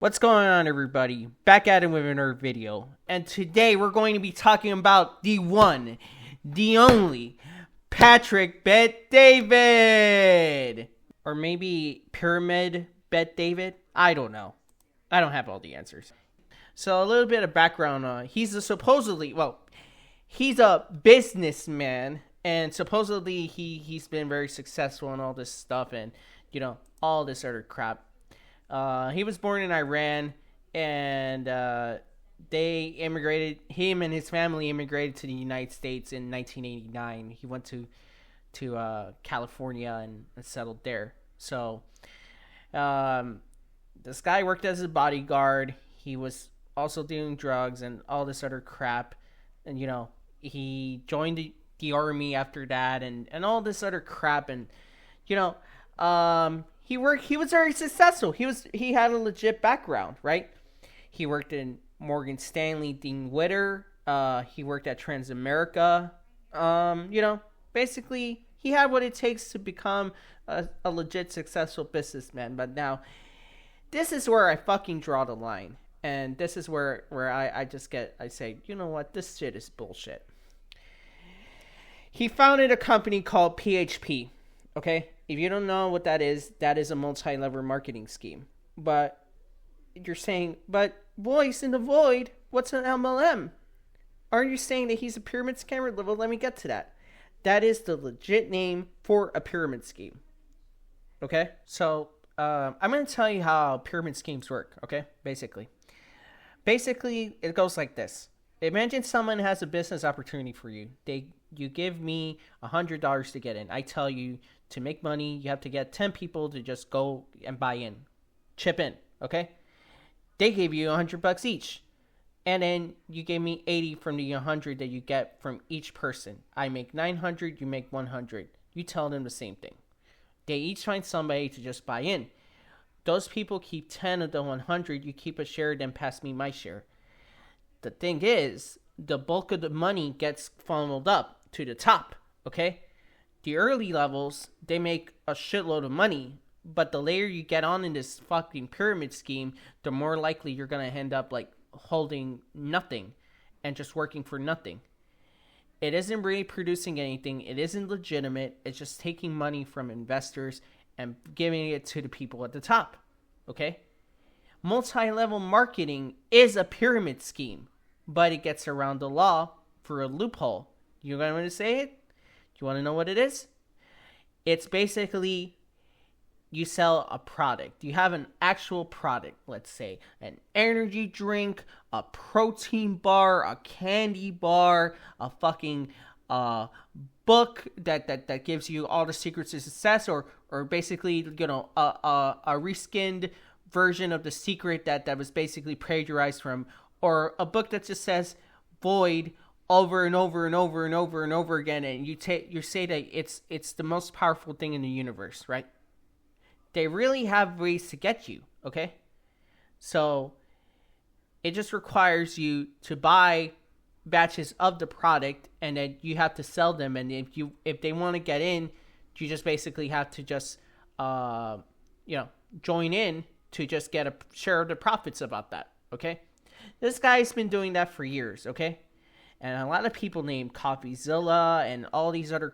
What's going on, everybody? Back at it with another video. And today we're going to be talking about the one, the only, Patrick Bet David. Or maybe Pyramid Bet David? I don't know. I don't have all the answers. So a little bit of background. He's a businessman. And supposedly he's been very successful in all this stuff and, all this other crap. He was born in Iran, and they immigrated. Him and his family immigrated to the United States in 1989. He went to California and settled there. So, this guy worked as a bodyguard. He was also doing drugs and all this other crap, and he joined the army after that, and all this other crap, and He was very successful. He had a legit background, right? He worked in Morgan Stanley, Dean Witter. He worked at Transamerica. Basically he had what it takes to become a legit successful businessman. But now, this is where I fucking draw the line, and this is where I say, you know what, this shit is bullshit. He founded a company called PHP. Okay, if you don't know what that is a multi-level marketing scheme. But you're saying, but voice in the void, what's an MLM? Aren't you saying that he's a pyramid scammer? Well, let me get to that. That is the legit name for a pyramid scheme. Okay, so I'm going to tell you how pyramid schemes work. Okay, basically, it goes like this. Imagine someone has a business opportunity for you. You give me $100 to get in. I tell you, to make money, you have to get 10 people to just go and buy in. Chip in, okay? They gave you $100 each. And then you gave me 80 from the 100 that you get from each person. I make 900, you make 100. You tell them the same thing. They each find somebody to just buy in. Those people keep 10 of the 100. You keep a share, then pass me my share. The thing is, the bulk of the money gets funneled up to the top, okay? The early levels, they make a shitload of money, but the later you get on in this fucking pyramid scheme, the more likely you're going to end up like holding nothing and just working for nothing. It isn't really producing anything. It isn't legitimate. It's just taking money from investors and giving it to the people at the top, okay? Multi-level marketing is a pyramid scheme, but it gets around the law for a loophole. You want me to say it? You want to know what it is? It's basically, you sell a product. You have an actual product, let's say an energy drink, a protein bar, a candy bar, a fucking book that gives you all the secrets to success, or basically, a reskinned version of the secret that was basically plagiarized from, or a book that just says void over and over and over and over and over again, and you say that it's the most powerful thing in the universe, right? They really have ways to get you, okay? So it just requires you to buy batches of the product, and then you have to sell them. And if they want to get in, you just basically have to just join in to just get a share of the profits about that, okay? This guy's been doing that for years, okay? And a lot of people named CoffeeZilla and all these other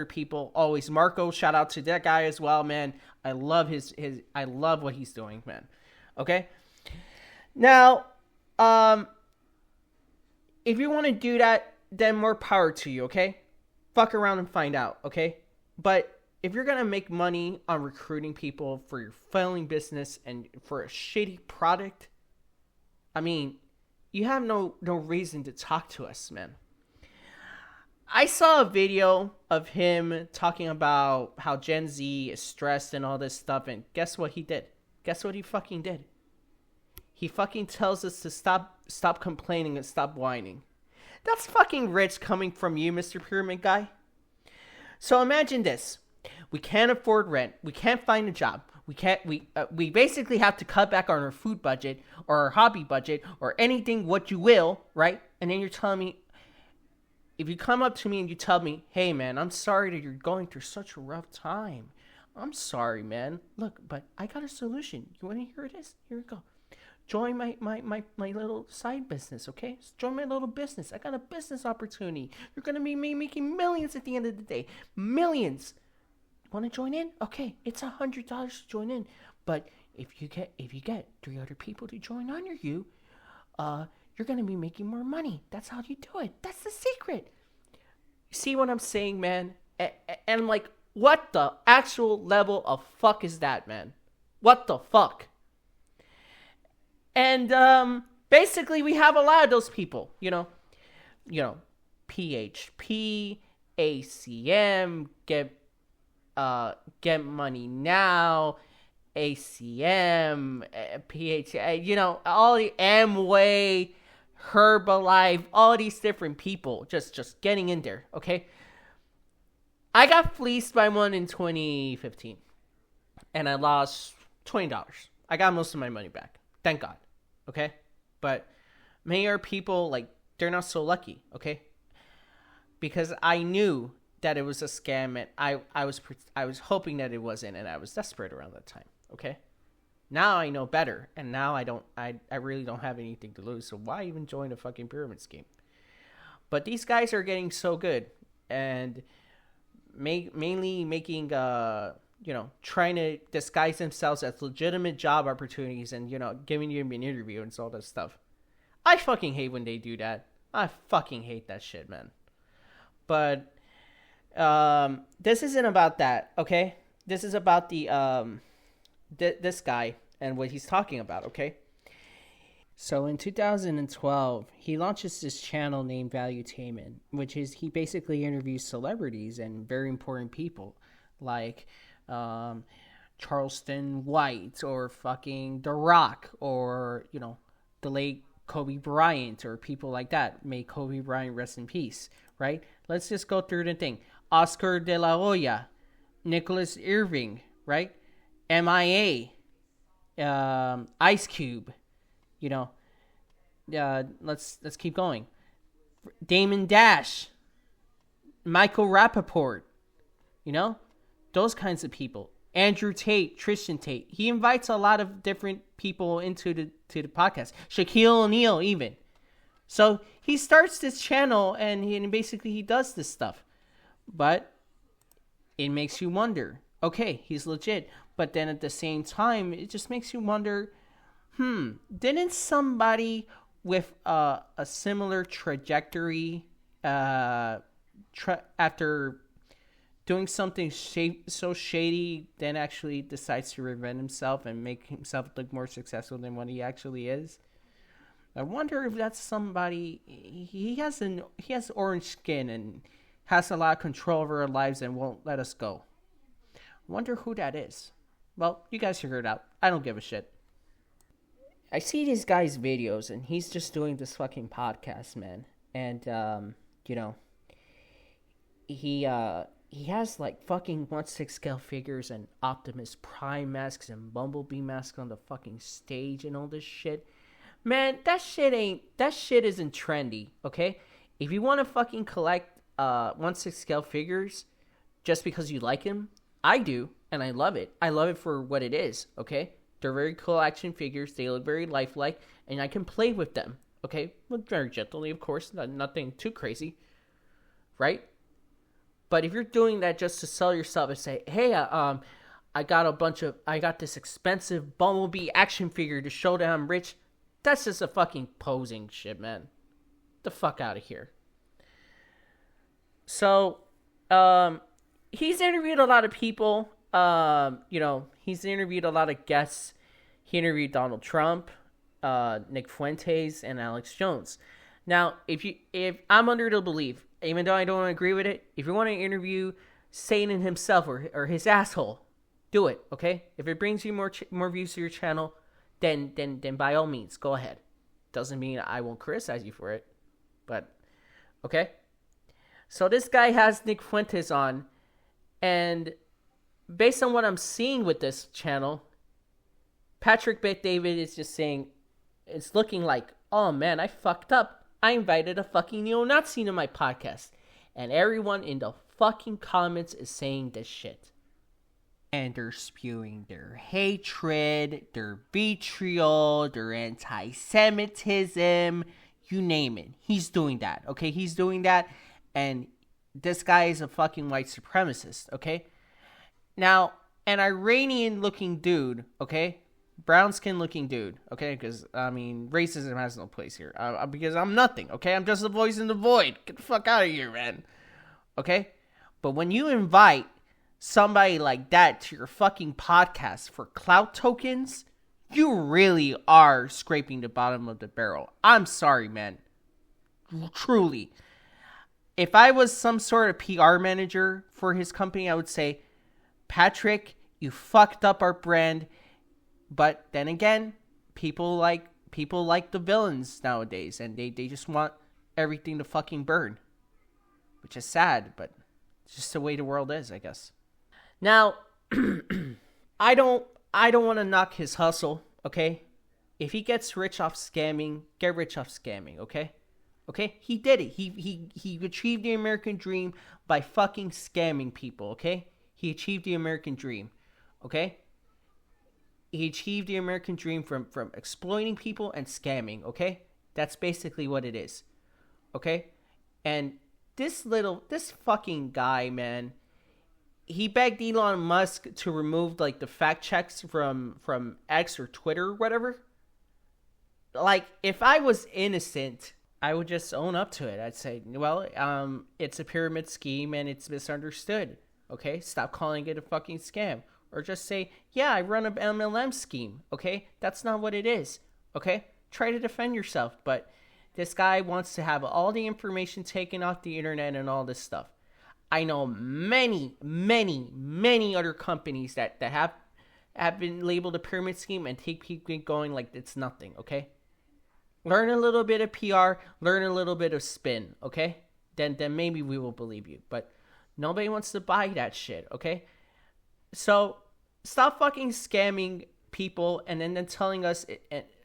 people. AlwaysMarco, shout out to that guy as well, man. I love I love what he's doing, man. Okay? Now, if you want to do that, then more power to you, okay? Fuck around and find out, okay? But if you're going to make money on recruiting people for your failing business and for a shitty product, I mean, you have no reason to talk to us, man. I saw a video of him talking about how Gen Z is stressed and all this stuff, and guess what he did? Guess what he fucking did? He fucking tells us to stop complaining and stop whining. That's fucking rich coming from you, Mr. Pyramid Guy. So imagine this. We can't afford rent. We can't find a job. We basically have to cut back on our food budget or our hobby budget or anything, what you will, right? And then you're telling me, if you come up to me and you tell me, hey man, I'm sorry that you're going through such a rough time. I'm sorry, man. Look, but I got a solution. You want to hear this? Here we go. Join my little side business, okay? Join my little business. I got a business opportunity. You're going to be making millions at the end of the day. Millions. Want to join in? Okay, it's $100 to join in. But if you get 3 other people to join under you, you're going to be making more money. That's how you do it. That's the secret. You see what I'm saying, man? And I'm like, what the actual level of fuck is that, man? What the fuck? And basically, we have a lot of those people, you know, PHP, ACM, get money now, ACM, PH, all the Amway, Herbalife, all these different people just getting in there, okay? I got fleeced by one in 2015, and I lost $20. I got most of my money back. Thank God, okay? But many are people, like, they're not so lucky, okay? Because I knew that it was a scam, and I was hoping that it wasn't, and I was desperate around that time, okay? Now I know better, and now I really don't have anything to lose, so why even join a fucking pyramid scheme? But these guys are getting so good, and mainly making, trying to disguise themselves as legitimate job opportunities and, giving you an interview and all that stuff. I fucking hate when they do that. I fucking hate that shit, man. But this isn't about that, okay? This is about the this guy and what he's talking about, okay? So in 2012, he launches this channel named Valuetainment, which is he basically interviews celebrities and very important people like Charleston White or fucking The Rock or, the late Kobe Bryant or people like that. May Kobe Bryant rest in peace, right? Let's just go through the thing. Oscar de la Hoya, Nicholas Irving, right? MIA, Ice Cube, let's keep going. Damon Dash, Michael Rappaport, those kinds of people. Andrew Tate, Tristan Tate. He invites a lot of different people into the podcast. Shaquille O'Neal even. So he starts this channel and basically he does this stuff. But it makes you wonder, okay, he's legit. But then at the same time, it just makes you wonder, didn't somebody with a similar trajectory after doing something so shady, then actually decides to reinvent himself and make himself look more successful than what he actually is? I wonder if that's somebody. He has orange skin and has a lot of control over our lives and won't let us go. I wonder who that is. Well, you guys figure it out. I don't give a shit. I see this guy's videos and he's just doing this fucking podcast, man. And he has like fucking 1/6 scale figures and Optimus Prime masks and Bumblebee masks on the fucking stage and all this shit. Man, that shit isn't trendy, okay? If you want to fucking collect 1/6 scale figures just because you like them, I do, and I love it. I love it for what it is, okay? They're very cool action figures. They look very lifelike, and I can play with them, okay? Well, very gently, of course. Nothing too crazy, right? But if you're doing that just to sell yourself and say, hey, I got this expensive Bumblebee action figure to show that I'm rich, that's just a fucking posing shit, man. Get the fuck out of here. So, he's interviewed a lot of people. He's interviewed a lot of guests. He interviewed Donald Trump, Nick Fuentes, and Alex Jones. Now, if I'm under the belief, even though I don't agree with it, if you want to interview Satan himself or his asshole, do it, okay? If it brings you more views to your channel, then by all means, go ahead. Doesn't mean I won't criticize you for it, but okay. So this guy has Nick Fuentes on, and based on what I'm seeing with this channel, Patrick Bet-David is just saying, it's looking like, oh man, I fucked up. I invited a fucking neo-Nazi to my podcast. And everyone in the fucking comments is saying this shit. and they're spewing their hatred, their vitriol, their anti-Semitism, you name it. He's doing that, okay? He's doing that, and this guy is a fucking white supremacist, okay? Now, an Iranian-looking dude, okay? Brown-skin-looking dude, okay? Because, I mean, racism has no place here. Because I'm nothing, okay? I'm just a voice in the void. Get the fuck out of here, man. Okay? But when you invite somebody like that to your fucking podcast for clout tokens, you really are scraping the bottom of the barrel. I'm sorry, man. Truly. If I was some sort of PR manager for his company, I would say, Patrick, you fucked up our brand. But then again, people like the villains nowadays, and they just want everything to fucking burn. Which is sad, but it's just the way the world is, I guess. Now, I don't want to knock his hustle, okay? If he gets rich off scamming, get rich off scamming, okay? Okay? He did it. He achieved the American dream by fucking scamming people, okay? He achieved the American dream, okay? He achieved the American dream from exploiting people and scamming, okay? That's basically what it is, okay? And this fucking guy, man, he begged Elon Musk to remove, like, the fact checks from X or Twitter or whatever. Like, if I was innocent, I would just own up to it. I'd say, well, it's a pyramid scheme and it's misunderstood. Okay? Stop calling it a fucking scam. Or just say, yeah, I run an MLM scheme. Okay? That's not what it is. Okay? Try to defend yourself. But this guy wants to have all the information taken off the internet and all this stuff. I know many, many, many other companies that have been labeled a pyramid scheme and keep going like it's nothing, okay? Learn a little bit of PR, learn a little bit of spin, okay? Then maybe we will believe you. But nobody wants to buy that shit, okay? So stop fucking scamming people and then telling us,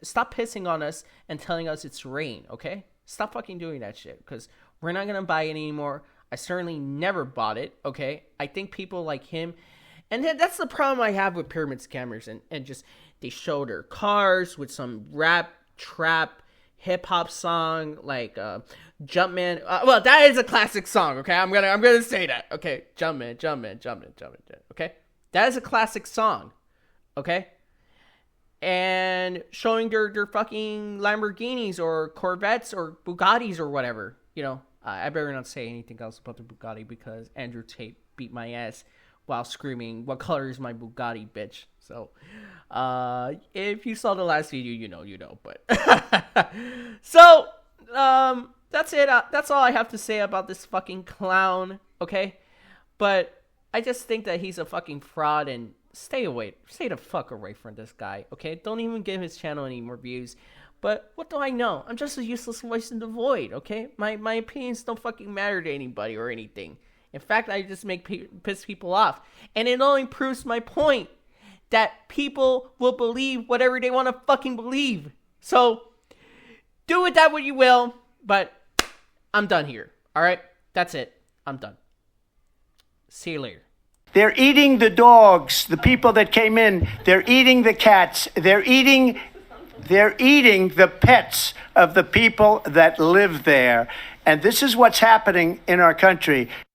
stop pissing on us and telling us it's rain, okay? Stop fucking doing that shit, because we're not going to buy it anymore. I certainly never bought it, okay? I think people like him, and that's the problem I have with pyramid scammers, and just, they show their cars with some rap, trap, hip-hop song, like, Jumpman. Well, that is a classic song, okay? I'm gonna say that, okay? Jumpman, okay? That is a classic song, okay? And showing their fucking Lamborghinis or Corvettes or Bugattis or whatever, you know. I better not say anything else about the Bugatti because Andrew Tate beat my ass while screaming, "What color is my Bugatti, bitch?" So, if you saw the last video, you know. But so, that's it. That's all I have to say about this fucking clown. Okay, but I just think that he's a fucking fraud, and stay the fuck away from this guy. Okay, don't even give his channel any more views. But what do I know? I'm just a useless voice in the void, okay? My opinions don't fucking matter to anybody or anything. In fact, I just piss people off. And it only proves my point that people will believe whatever they want to fucking believe. So, do with that what you will, but I'm done here, all right? That's it. I'm done. See you later. They're eating the dogs, the people that came in. They're eating the cats. They're eating the pets of the people that live there. And this is what's happening in our country.